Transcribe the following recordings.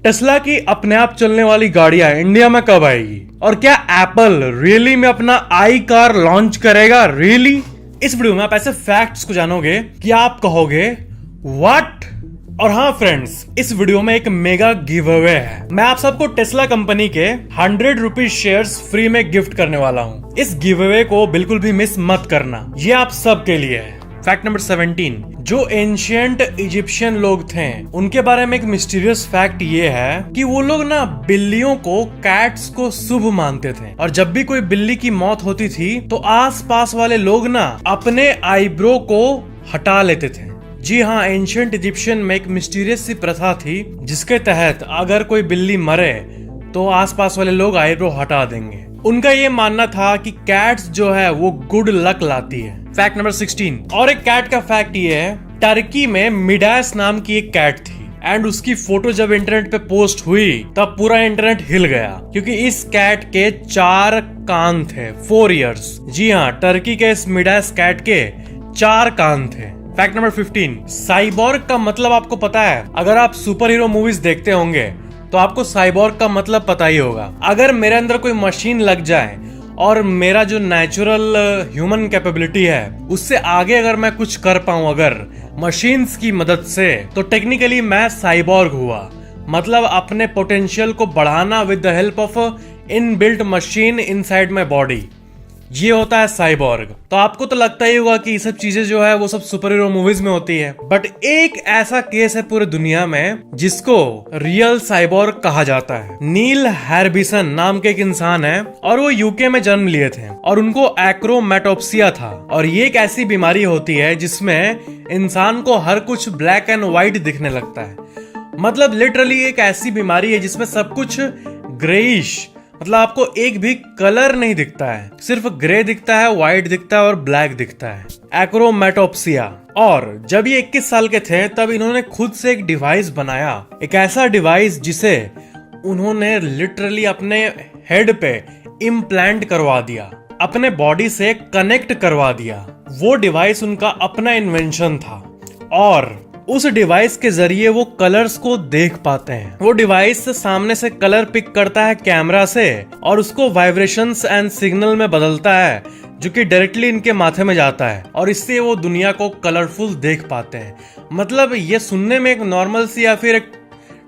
Tesla की अपने आप चलने वाली गाड़ियां इंडिया में कब आएगी और क्या एप्पल रियली में अपना आई कार लॉन्च करेगा रियली? इस वीडियो में आप ऐसे फैक्ट्स को जानोगे कि आप कहोगे व्हाट। और हाँ फ्रेंड्स, इस वीडियो में एक मेगा गिव अवे है। मैं आप सबको टेस्ला कंपनी के 100 रुपीज शेयर्स फ्री में गिफ्ट करने वाला हूँ। इस गिव अवे को बिल्कुल भी मिस मत करना, ये आप सबके लिए है। फैक्ट नंबर 17, जो एंशियंट इजिप्शियन लोग थे उनके बारे में एक मिस्टीरियस फैक्ट ये है कि वो लोग ना बिल्लियों को, कैट्स को शुभ मानते थे और जब भी कोई बिल्ली की मौत होती थी तो आसपास वाले लोग ना अपने आईब्रो को हटा लेते थे। जी हाँ, एंशियंट इजिप्शियन में एक मिस्टीरियस सी प्रथा थी जिसके तहत अगर कोई बिल्ली मरे तो आसपास वाले लोग आईब्रो हटा देंगे। उनका ये मानना था कि कैट्स जो है वो गुड लक लाती है। फैक्ट नंबर 16, और एक कैट का फैक्ट ये है, टर्की में मिडास नाम की एक कैट थी एंड उसकी फोटो जब इंटरनेट पे पोस्ट हुई तब पूरा इंटरनेट हिल गया क्योंकि इस कैट के 4 कान थे। 4 इयर्स। जी हाँ, टर्की के इस मिडास कैट के 4 कान थे। फैक्ट नंबर 15, साइबॉर्ग का मतलब आपको पता है? अगर आप सुपर हीरो मूवीज देखते होंगे तो आपको साइबॉर्ग का मतलब पता ही होगा। अगर मेरे अंदर कोई मशीन लग जाए और मेरा जो नेचुरल ह्यूमन कैपेबिलिटी है उससे आगे अगर मैं कुछ कर पाऊं अगर मशीन्स की मदद से, तो टेक्निकली मैं साइबॉर्ग हुआ। मतलब अपने पोटेंशियल को बढ़ाना with the help of inbuilt machine inside my body, ये होता है साइबॉर्ग। तो आपको तो लगता ही होगा कि ये सब चीजें जो है वो सब सुपर हीरो मूवीज में होती है, बट एक ऐसा केस है पूरी दुनिया में जिसको रियल साइबॉर्ग कहा जाता है। नील हैरबिसन नाम के एक इंसान है और वो यूके में जन्म लिए थे और उनको एक्रोमेटोप्सिया था। और ये एक ऐसी बीमारी होती है जिसमें इंसान को हर कुछ ब्लैक एंड व्हाइट दिखने लगता है। मतलब लिटरली एक ऐसी बीमारी है जिसमें सब कुछ ग्रेइश, मतलब आपको एक भी कलर नहीं दिखता है, सिर्फ ग्रे दिखता है, व्हाइट दिखता है और ब्लैक दिखता है। एक्रोमेटोप्सिया। और जब ये 21 साल के थे तब इन्होंने खुद से एक डिवाइस बनाया, एक ऐसा डिवाइस जिसे उन्होंने लिटरली अपने हेड पे इम्प्लांट करवा दिया, अपने बॉडी से कनेक्ट करवा दिया। वो डिवाइस उनका अपना इन्वेंशन था और उस डिवाइस के जरिए वो कलर्स को देख पाते हैं। वो डिवाइस सामने से कलर पिक करता है कैमरा से और उसको वाइब्रेशंस एंड सिग्नल में बदलता है जो कि डायरेक्टली इनके माथे में जाता है और इससे वो दुनिया को कलरफुल देख पाते हैं। मतलब ये सुनने में एक नॉर्मल सी या फिर एक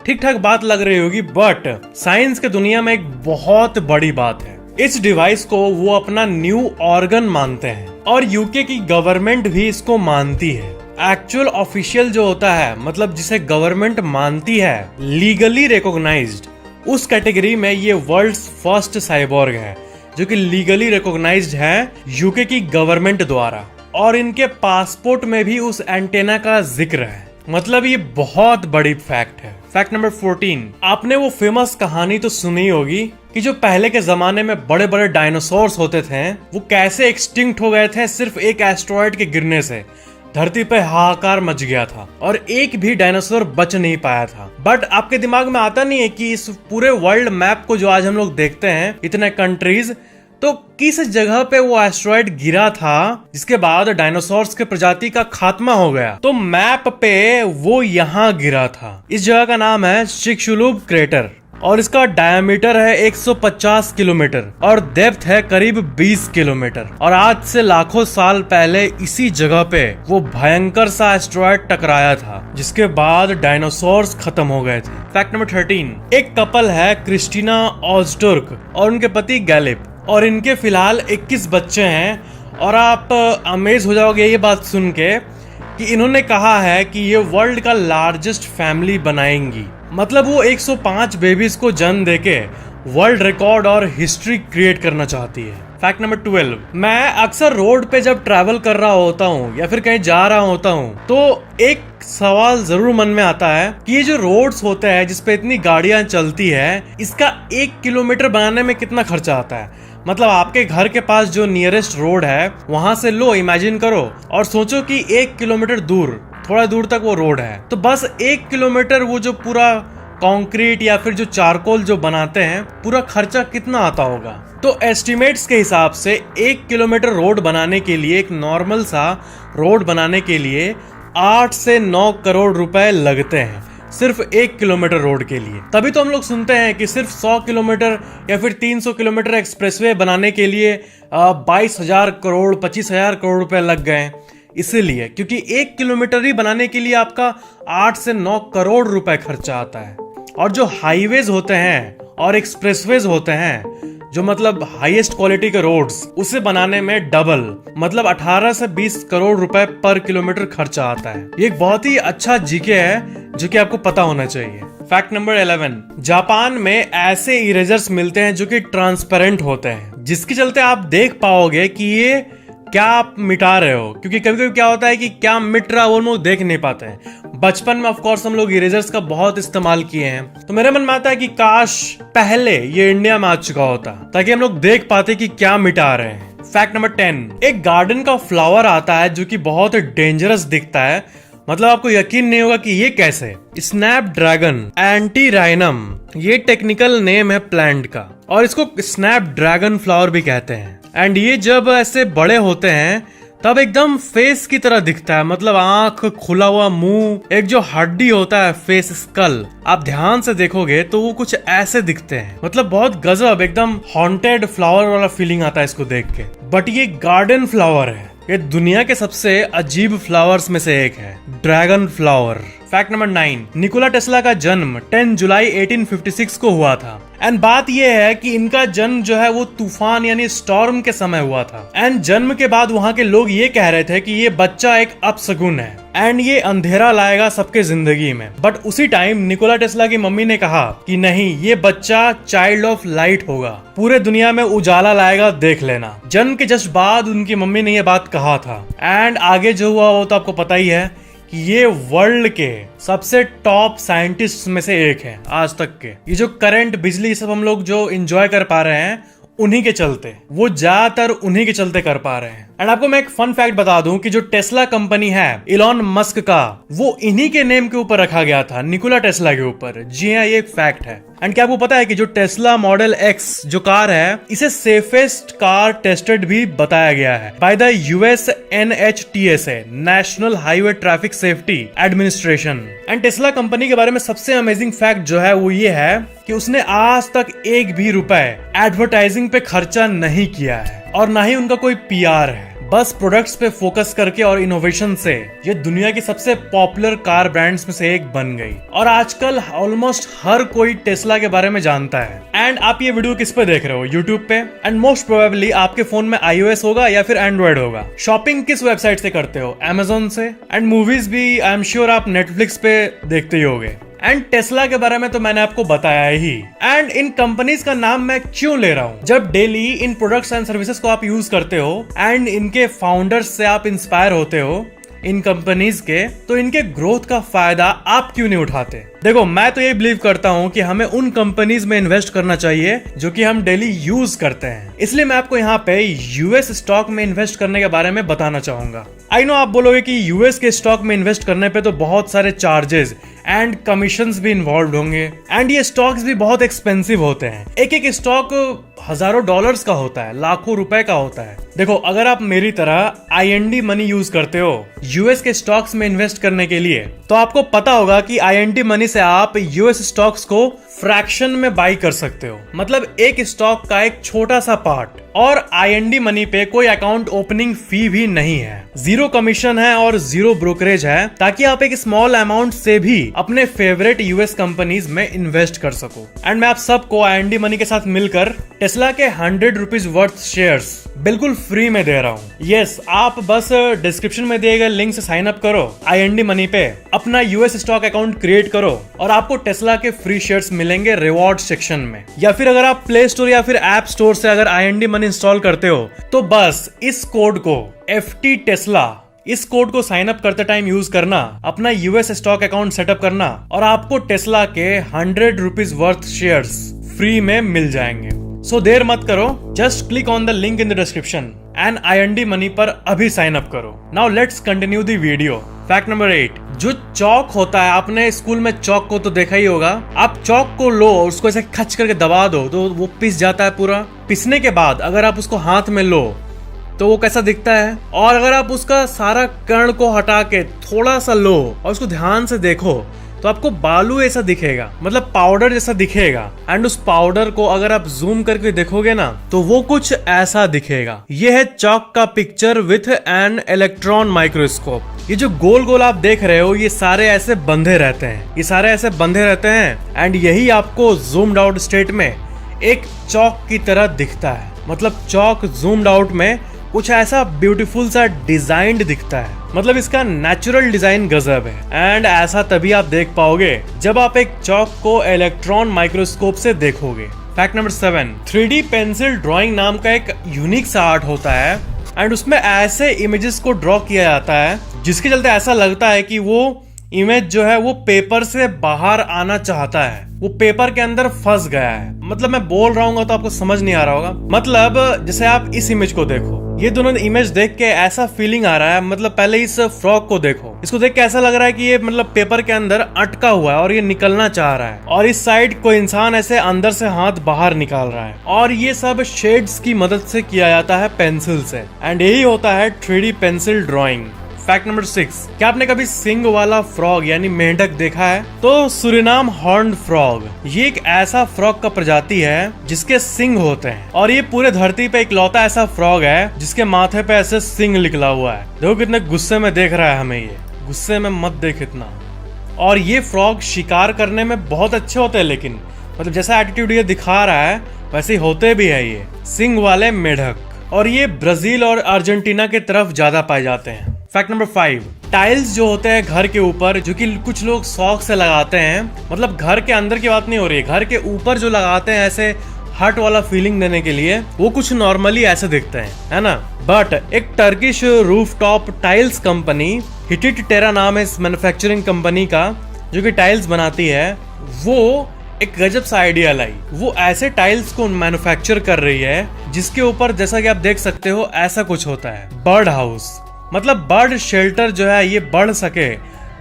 ठीक ठाक बात लग रही होगी, बट साइंस के दुनिया में एक बहुत बड़ी बात है। इस डिवाइस को वो अपना न्यू ऑर्गन मानते हैं और यूके की गवर्नमेंट भी इसको मानती है। एक्चुअल ऑफिशियल जो होता है, मतलब जिसे गवर्नमेंट मानती है, लीगली रिकॉग्नाइज्ड, उस कैटेगरी में ये वर्ल्ड्स फर्स्ट साइबॉर्ग है जो कि लीगली रिकॉग्नाइज्ड है यूके की गवर्नमेंट द्वारा। और इनके पासपोर्ट में भी उस एंटेना का जिक्र है। मतलब ये बहुत बड़ी फैक्ट है। फैक्ट नंबर 14, आपने वो फेमस कहानी तो सुनी होगी कि जो पहले के जमाने में बड़े बड़े डायनासोर्स होते थे वो कैसे एक्सटिंक्ट हो गए थे सिर्फ एक एस्टेरॉयड के गिरने से। धरती पे हाहाकार मच गया था और एक भी डायनासोर बच नहीं पाया था। बट आपके दिमाग में आता नहीं है कि इस पूरे वर्ल्ड मैप को जो आज हम लोग देखते हैं, इतने कंट्रीज, तो किस जगह पे वो एस्टेरॉयड गिरा था जिसके बाद डायनासोर्स के प्रजाति का खात्मा हो गया? तो मैप पे वो यहाँ गिरा था। इस जगह का नाम है चिकशुलुप क्रेटर और इसका डायमीटर है 150 किलोमीटर और डेप्थ है करीब 20 किलोमीटर। और आज से लाखों साल पहले इसी जगह पे वो भयंकर सा एस्टेरॉयड टकराया था जिसके बाद डायनासोर्स खत्म हो गए थे। फैक्ट नंबर 13, एक कपल है क्रिस्टीना ऑजटुर्क और उनके पति गैलिप और इनके फिलहाल 21 बच्चे हैं। और आप अमेज हो जाओगे ये बात सुन के कि इन्होंने कहा है कि ये वर्ल्ड का लार्जेस्ट फैमिली बनाएंगी। मतलब वो 105 बेबीज को जन्म देके वर्ल्ड रिकॉर्ड और हिस्ट्री क्रिएट करना चाहती है। फैक्ट नंबर 12, मैं अक्सर रोड पे जब ट्रैवल कर रहा होता हूँ या फिर कहीं जा रहा होता हूँ तो एक सवाल जरूर मन में आता है कि ये जो रोड्स होते हैं जिसपे इतनी गाड़ियां चलती है, इसका 1 किलोमीटर बनाने में कितना खर्चा आता है? मतलब आपके घर के पास जो नियरेस्ट रोड है वहां से लो, इमेजिन करो और सोचो कि 1 किलोमीटर दूर, थोड़ा दूर तक वो रोड है, तो बस 1 किलोमीटर वो जो पूरा कंक्रीट या फिर जो चारकोल जो बनाते हैं, पूरा खर्चा कितना आता होगा? तो एस्टिमेट्स के हिसाब से 1 किलोमीटर रोड बनाने के लिए, एक नॉर्मल सा रोड बनाने के लिए 8 से 9 करोड़ रुपए लगते हैं। सिर्फ 1 किलोमीटर रोड के लिए। तभी तो हम लोग सुनते हैं कि सिर्फ 100 किलोमीटर या फिर 300 किलोमीटर एक्सप्रेसवे बनाने के लिए 22,000 करोड़ 25,000 करोड़ रुपए लग गए। इसीलिए क्योंकि 1 किलोमीटर ही बनाने के लिए आपका 8 से 9 करोड़ रुपए खर्चा आता है। और जो हाईवेज होते हैं और एक्सप्रेसवेज होते हैं, जो मतलब हाईएस्ट क्वालिटी के रोड्स, उसे बनाने में डबल मतलब 18 से 20 करोड़ रुपए पर किलोमीटर खर्चा आता है। ये एक बहुत ही अच्छा जीके है जो कि आपको पता होना चाहिए। फैक्ट नंबर 11, जापान में ऐसे इरेजर्स मिलते हैं जो कि ट्रांसपेरेंट होते हैं, जिसके चलते आप देख पाओगे कि ये क्या आप मिटा रहे हो। क्योंकि कभी कभी क्या होता है कि क्या मिट रहा वो लोग देख नहीं पाते हैं। बचपन में ऑफ कोर्स हम लोग इरेजर्स का बहुत इस्तेमाल किए हैं, तो मेरे मन में आता है कि काश पहले ये इंडिया में आ चुका होता, ताकि हम लोग देख पाते कि क्या मिटा रहे हैं। फैक्ट नंबर 10, एक गार्डन का फ्लावर आता है जो कि बहुत डेंजरस दिखता है, मतलब आपको यकीन नहीं होगा कि ये कैसे। स्नैपड्रैगन एंटीराइनम, ये टेक्निकल नेम है प्लांट का, और इसको स्नैपड्रैगन फ्लावर भी कहते हैं। एंड ये जब ऐसे बड़े होते हैं तब एकदम फेस की तरह दिखता है, मतलब आंख, खुला हुआ मुंह, एक जो हड्डी होता है फेस स्कल, आप ध्यान से देखोगे तो वो कुछ ऐसे दिखते हैं। मतलब बहुत गजब, एकदम हॉन्टेड फ्लावर वाला फीलिंग आता है इसको देख के। बट ये गार्डन फ्लावर है, ये दुनिया के सबसे अजीब फ्लावर्स में से एक है, dragon flower. Fact number 9, Nikola Tesla का जन्म 10 जुलाई 1856 को हुआ था। एंड बात यह है कि इनका जन्म जो है वो तूफान यानी स्टॉर्म के समय हुआ था। एंड जन्म के बाद वहाँ के लोग ये कह रहे थे कि ये बच्चा एक अपशगुन है एंड ये अंधेरा लाएगा सबके जिंदगी में। बट उसी टाइम निकोला टेस्ला की मम्मी ने कहा कि नहीं, ये बच्चा चाइल्ड ऑफ लाइट होगा, पूरे दुनिया में उजाला लाएगा, देख लेना। जन्म के जस्ट बाद उनकी मम्मी ने ये बात कहा था। एंड आगे जो हुआ वो तो आपको पता ही है कि ये वर्ल्ड के सबसे टॉप साइंटिस्ट में से एक है आज तक के। ये जो करंट बिजली सब हम लोग जो एंजॉय कर पा रहे हैं, उन्हीं के चलते, वो ज्यादातर उन्हीं के चलते कर पा रहे हैं। एंड आपको मैं एक फन फैक्ट बता दूं कि जो टेस्ला कंपनी है इलॉन मस्क का, वो इन्हीं के नेम के ऊपर रखा गया था, निकोला टेस्ला के ऊपर। जी हाँ, ये एक फैक्ट है। एंड क्या आपको पता है कि जो टेस्ला मॉडल एक्स जो कार है, इसे सेफेस्ट कार टेस्टेड भी बताया गया है by the US NHTSA, national highway traffic safety administration. And Tesla company के बारे में सबसे अमेजिंग फैक्ट जो है वो ये है कि उसने आज तक एक भी रुपए एडवर्टाइजिंग पे खर्चा नहीं किया है, और ना ही उनका कोई PR है। बस प्रोडक्ट्स पे फोकस करके और इनोवेशन से ये दुनिया की सबसे पॉपुलर कार ब्रांड्स में से एक बन गई, और आजकल ऑलमोस्ट हर कोई टेस्ला के बारे में जानता है। एंड आप ये वीडियो किस पे देख रहे हो? यूट्यूब पे। एंड मोस्ट प्रोबेबली आपके फोन में iOS होगा या फिर एंड्रॉइड होगा। शॉपिंग किस वेबसाइट से करते हो? Amazon से। एंड मूवीज भी आई एम श्योर आप नेटफ्लिक्स पे देखते ही होगे। एंड टेस्ला के बारे में तो मैंने आपको बताया ही। एंड इन कंपनीज का नाम मैं क्यों ले रहा हूँ? जब daily in products and services को आप यूज करते हो एंड इनके फाउंडर्स से आप इंस्पायर होते हो इन कंपनीज के, तो इनके ग्रोथ का फायदा आप क्यों नहीं उठाते? देखो, मैं तो ये बिलीव करता हूँ कि हमें उन कंपनीज में इन्वेस्ट करना चाहिए जो कि हम डेली यूज करते हैं। इसलिए मैं आपको यहाँ पे यूएस स्टॉक में इन्वेस्ट करने के बारे में बताना चाहूंगा। आई नो आप बोलोगे कि यूएस के स्टॉक में इन्वेस्ट करने पे तो बहुत सारे चार्जेस एंड कमीशंस भी इन्वॉल्व होंगे, एंड ये स्टॉक्स भी बहुत एक्सपेंसिव होते हैं। एक एक स्टॉक हजारों डॉलर्स का होता है, लाखों रुपए का होता है। देखो, अगर आप मेरी तरह IND मनी यूज करते हो यूएस के स्टॉक्स में इन्वेस्ट करने के लिए, तो आपको पता होगा कि IND मनी से आप यूएस स्टॉक्स को फ्रैक्शन में बाई कर सकते हो, मतलब एक स्टॉक का एक छोटा सा पार्ट। और IND मनी पे कोई अकाउंट ओपनिंग फी भी नहीं है, जीरो कमीशन है और जीरो ब्रोकरेज है, ताकि आप एक स्मॉल अमाउंट से भी अपने फेवरेट यूएस कंपनीज में इन्वेस्ट कर सको। एंड मैं आप सबको IND मनी के साथ मिलकर टेस्ला के 100 रुपीज वर्थ शेयर्स बिल्कुल फ्री में दे रहा हूँ। यस, आप बस डिस्क्रिप्शन में दिए गए लिंक से साइन अप करो IND मनी पे, अपना यूएस स्टॉक अकाउंट क्रिएट करो और आपको टेस्ला के फ्री शेयर्स मिलेंगे रिवॉर्ड सेक्शन में। या फिर अगर आप प्ले स्टोर या फिर ऐप स्टोर से अगर IND मनी इंस्टॉल करते हो, तो बस इस कोड को FT टेस्ला, इस कोड को साइन अप करते टाइम यूज करना, अपना यूएस स्टॉक अकाउंट सेटअप करना, और आपको टेस्ला के 100 रुपीज वर्थ शेयर्स फ्री में मिल जाएंगे। सो देर मत करो, just click on the link in the description and IND money पर अभी साइन अप करो। Now let's continue the video. Fact number 8, जो चौक होता है, आपने स्कूल में चौक को तो देखा ही होगा। आप चौक को लो और उसको ऐसे खच करके दबा दो तो वो पिस जाता है पूरा। पिसने के बाद अगर आप उसको हाथ में लो तो वो कैसा दिखता है, और अगर आप उसका सारा कण को हटा के थोड़ा सा लो और उसको ध्यान से देखो तो आपको बालू ऐसा दिखेगा, मतलब पाउडर जैसा दिखेगा। एंड उस पाउडर को अगर आप जूम करके देखोगे ना तो वो कुछ ऐसा दिखेगा। ये है चॉक का picture with an electron microscope. ये जो गोल गोल आप देख रहे हो ये सारे ऐसे बंधे रहते हैं, ये सारे ऐसे बंधे रहते हैं एंड यही आपको जूम्ड आउट स्टेट में एक चौक की तरह दिखता है। मतलब चौक जूम्ड आउट में कुछ ऐसा ब्यूटीफुल सा डिजाइंड दिखता है, मतलब इसका नेचुरल डिजाइन गजब है। एंड ऐसा तभी आप देख पाओगे जब आप एक चौक को इलेक्ट्रॉन माइक्रोस्कोप से देखोगे। Fact number 7, 3D pencil drawing नाम का एक यूनिक सा आर्ट होता है एंड उसमें ऐसे इमेजेस को ड्रॉ किया जाता है जिसके चलते ऐसा लगता है कि वो इमेज जो है वो पेपर से बाहर आना चाहता है, वो पेपर के अंदर फंस गया है। मतलब मैं बोल रहा हूँ तो आपको समझ नहीं आ रहा होगा। मतलब जैसे आप इस इमेज को देखो, ये दोनों इमेज देख के ऐसा फीलिंग आ रहा है, मतलब पहले इस फ्रॉक को देखो, इसको देख के ऐसा लग रहा है कि ये मतलब पेपर के अंदर अटका हुआ है और ये निकलना चाह रहा है, और इस साइड कोई इंसान ऐसे अंदर से हाथ बाहर निकाल रहा है, और ये सब शेड्स की मदद से किया जाता है पेंसिल से। एंड यही होता है 3D pencil drawing. Fact number 6, क्या आपने कभी सिंग वाला फ्रॉग यानी मेंढक देखा है? तो सुरिनाम हॉर्न्ड फ्रॉग ये एक ऐसा फ्रॉग का प्रजाति है जिसके सिंग होते हैं, और ये पूरे धरती पे इकलौता ऐसा फ्रॉग है जिसके माथे पे ऐसे सिंग निकला हुआ है। देखो कितने गुस्से में देख रहा है हमें, ये गुस्से में मत देख इतना। और ये फ्रॉग शिकार करने में बहुत अच्छे होते हैं, लेकिन मतलब जैसा एटीट्यूड ये दिखा रहा है वैसे ही होते भी है ये सिंग वाले मेंढक, और ये ब्राजील और अर्जेंटीना के तरफ ज्यादा पाए जाते हैं। फैक्ट नंबर 5, टाइल्स जो होते हैं घर के ऊपर, जो कि कुछ लोग शौक से लगाते हैं, मतलब घर के अंदर की बात नहीं हो रही है, घर के ऊपर जो लगाते हैं ऐसे हट वाला फीलिंग देने के लिए, वो कुछ नॉर्मली ऐसे दिखते हैं, है ना। बट एक टर्किश रूफटॉप टाइल्स कंपनी हिटिट टेरा नाम है इस मैन्युफैक्चरिंग कंपनी का, जो कि टाइल्स बनाती है, वो एक गजब सा आइडिया लाई। वो ऐसे टाइल्स को मैन्युफैक्चर कर रही है जिसके ऊपर जैसा कि आप देख सकते हो ऐसा कुछ होता है, बर्ड हाउस, मतलब बर्ड शेल्टर जो है ये बढ़ सके।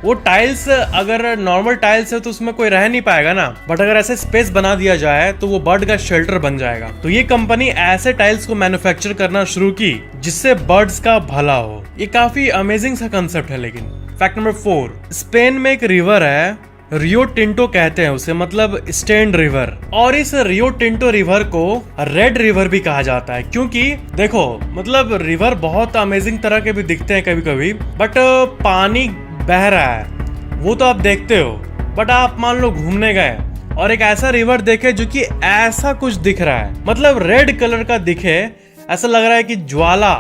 वो टाइल्स अगर नॉर्मल टाइल्स है तो उसमें कोई रह नहीं पाएगा ना, बट अगर ऐसे स्पेस बना दिया जाए तो वो बर्ड का शेल्टर बन जाएगा। तो ये कंपनी ऐसे टाइल्स को मैन्युफैक्चर करना शुरू की जिससे बर्ड्स का भला हो। ये काफी अमेजिंग सा कंसेप्ट है। लेकिन फैक्ट नंबर 4, स्पेन में एक रिवर है, रियो टिंटो कहते हैं उसे, मतलब स्टेन्ड रिवर, और इस रियो टिंटो रिवर को रेड रिवर भी कहा जाता है, क्योंकि देखो मतलब रिवर बहुत अमेजिंग तरह के भी दिखते हैं कभी कभी, बट पानी बह रहा है वो तो आप देखते हो, बट आप मान लो घूमने गए और एक ऐसा रिवर देखे जो कि ऐसा कुछ दिख रहा है, मतलब रेड कलर का दिखे, ऐसा लग रहा है कि ज्वाला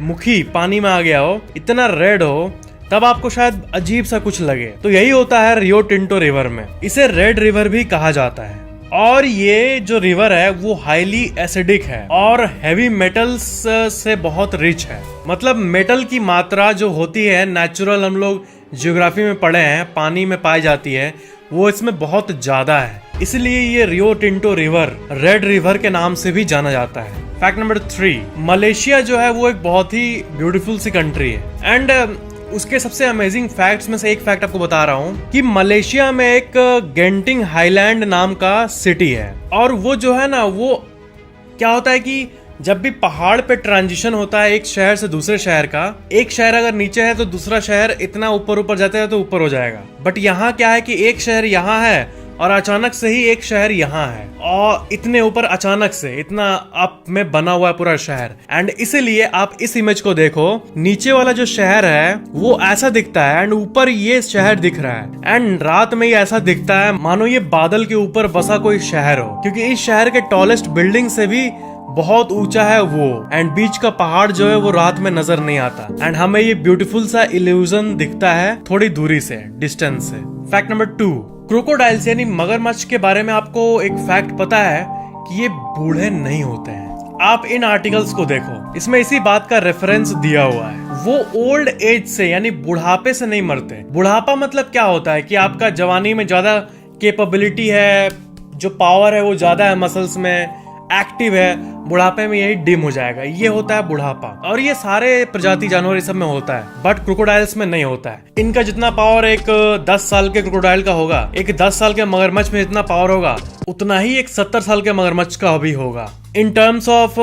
मुखी पानी में आ गया हो, इतना रेड हो, तब आपको शायद अजीब सा कुछ लगे। तो यही होता है रियो टिंटो रिवर में, इसे रेड रिवर भी कहा जाता है। और ये जो रिवर है वो हाईली एसिडिक है और हैवी मेटल्स से बहुत रिच है। मतलब मेटल की मात्रा जो होती है नेचुरल, हम लोग ज्योग्राफी में पढ़े हैं, पानी में पाई जाती है, वो इसमें बहुत ज्यादा है, इसलिए ये Rio Tinto river red river के नाम से भी जाना जाता है। फैक्ट नंबर 3, मलेशिया जो है वो एक बहुत ही ब्यूटीफुल सी कंट्री है। एंड उसके सबसे अमेजिंग फैक्ट्स में से एक फैक्ट आपको बता रहा हूँ कि मलेशिया में एक गेंटिंग हाईलैंड नाम का सिटी है, और वो जो है ना, वो क्या होता है कि जब भी पहाड़ पे ट्रांजिशन होता है एक शहर से दूसरे शहर का, एक शहर अगर नीचे है तो दूसरा शहर इतना ऊपर ऊपर जाता है तो ऊपर हो जाएगा, बट यहाँ क्या है कि एक शहर यहाँ है और अचानक से ही एक शहर यहाँ है, और इतने ऊपर अचानक से इतना अप में बना हुआ है पूरा शहर। एंड इसीलिए आप इस इमेज को देखो, नीचे वाला जो शहर है वो ऐसा दिखता है एंड ऊपर ये शहर दिख रहा है, एंड रात में ये ऐसा दिखता है मानो ये बादल के ऊपर बसा कोई शहर हो, क्योंकि इस शहर के टॉलेस्ट बिल्डिंग से भी बहुत ऊंचा है वो, एंड बीच का पहाड़ जो है वो रात में नजर नहीं आता, एंड हमें ये ब्यूटीफुल सा इल्यूजन दिखता है थोड़ी दूरी से, डिस्टेंस से। फैक्ट नंबर 2, क्रोकोडाइल्स यानी मगरमच्छ के बारे में आपको एक फैक्ट पता है कि ये बूढ़े नहीं होते हैं। आप इन आर्टिकल्स को देखो, इसमें इसी बात का रेफरेंस दिया हुआ है। वो ओल्ड एज से यानी बुढ़ापे से नहीं मरते। बुढ़ापा मतलब क्या होता है कि आपका जवानी में ज्यादा कैपेबिलिटी है, जो पावर है वो ज्यादा है, मसल्स में एक्टिव है, बुढ़ापे में यही डिम हो जाएगा, ये होता है बुढ़ापा। और ये सारे प्रजाति जानवर सब में होता है, बट क्रोकोडाइल्स में नहीं होता है। इनका जितना पावर एक 10 साल के क्रोकोडाइल का होगा, एक 10 साल के मगरमच्छ में जितना पावर होगा, उतना ही एक 70 साल के मगरमच्छ का भी होगा। In terms of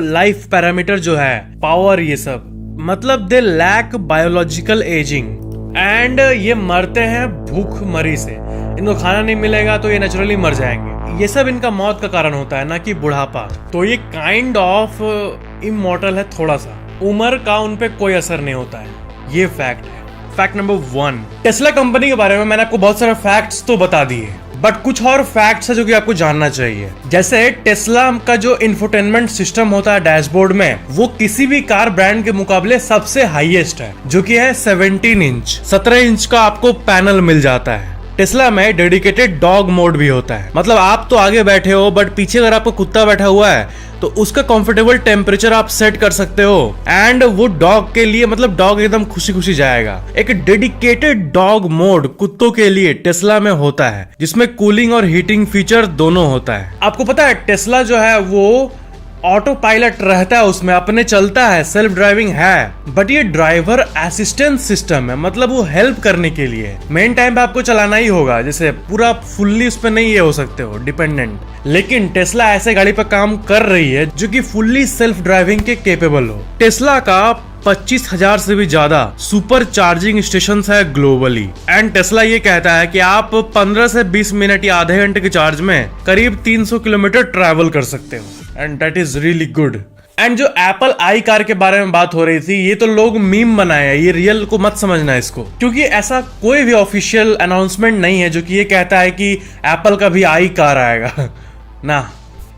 life parameter जो है, पावर, ये सब, मतलब they lack biological ageing. And ये मरते हैं भूखमरी से। इनको खाना नहीं मिलेगा तो ये नेचुरली मर जाएंगे। ये सब इनका मौत का कारण होता है, ना कि बुढ़ापा। तो ये काइंड ऑफ इमॉर्टल है थोड़ा सा। उम्र का उन पे कोई असर नहीं होता है, ये फैक्ट है। फैक्ट नंबर 1, टेस्ला कंपनी के बारे में मैंने आपको बहुत सारे फैक्ट्स तो बता दिए, बट कुछ और फैक्ट्स है जो कि आपको जानना चाहिए। जैसे टेस्ला का जो इंफोटेनमेंट सिस्टम होता है डैशबोर्ड में, वो किसी भी कार ब्रांड के मुकाबले सबसे हाईएस्ट है, जो कि है 17 इंच का आपको पैनल मिल जाता है। टेस्ला में डेडिकेटेड डॉग मोड भी होता है, मतलब आप तो आगे बैठे हो बट पीछे अगर आपको कुत्ता बैठा हुआ है तो उसका कंफर्टेबल टेम्परेचर आप सेट कर सकते हो। एंड वो डॉग के लिए, मतलब डॉग एकदम खुशी खुशी जाएगा। एक डेडिकेटेड डॉग मोड कुत्तों के लिए टेस्ला में होता है, जिसमें कूलिंग और हीटिंग फीचर दोनों होता है। आपको पता है टेस्ला जो है वो ऑटो पायलट रहता है, उसमें अपने चलता है, सेल्फ ड्राइविंग है, बट ये ड्राइवर असिस्टेंस सिस्टम है, मतलब वो हेल्प करने के लिए। मेन टाइम पे आपको चलाना ही होगा, जैसे पूरा फुल्ली उस पर नहीं ये हो सकते हो डिपेंडेंट। लेकिन टेस्ला ऐसे गाड़ी पर काम कर रही है जो कि फुल्ली सेल्फ ड्राइविंग के केपेबल हो। टेस्ला का 25,000 से भी ज्यादा सुपर चार्जिंग स्टेशन है ग्लोबली। एंड टेस्ला ये कहता है कि आप 15 से 20 मिनट या आधे घंटे के चार्ज में करीब 300 किलोमीटर ट्रैवल कर सकते हो। And that is really good. And जो एप्पल आई कार के बारे में बात हो रही थी, ये तो लोग मीम बनाए हैं, ये रियल को मत समझना इसको, क्योंकि ऐसा कोई भी ऑफिशियल अनाउंसमेंट नहीं है जो कि ये कहता है कि एप्पल का भी आई कार आएगा ना।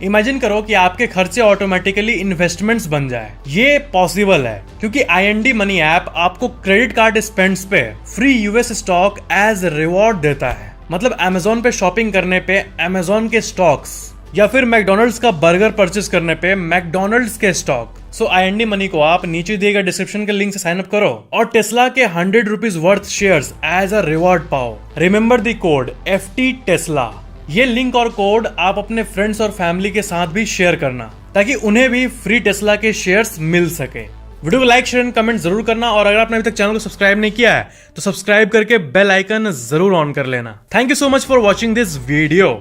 इमेजिन करो कि आपके खर्चे ऑटोमेटिकली इन्वेस्टमेंट्स बन जाए। ये पॉसिबल है क्योंकि IND मनी ऐप आपको क्रेडिट कार्ड स्पेंड्स पे free US stock as reward देता है। मतलब Amazon पे शॉपिंग करने पे Amazon के स्टॉक्स, या फिर मैकडोनल्ड्स का बर्गर परचेज करने पे मैकडोनल्ड्स के स्टॉक। सो IND मनी को आप नीचे दिए गए डिस्क्रिप्शन के लिंक से साइन अप करो और टेस्ला के 100 rupees worth shares as a reward पाओ। Remember the code FT Tesla. ये लिंक और कोड आप अपने फ्रेंड्स और फैमिली के साथ भी शेयर करना, ताकि उन्हें भी फ्री टेस्ला के शेयर्स मिल सके। वीडियो को लाइक, शेयर एंड कमेंट जरूर करना, और अगर आपने अभी तक चैनल को सब्सक्राइब नहीं किया है तो सब्सक्राइब करके बेल आइकन जरूर ऑन कर लेना। Thank you so much for watching this video.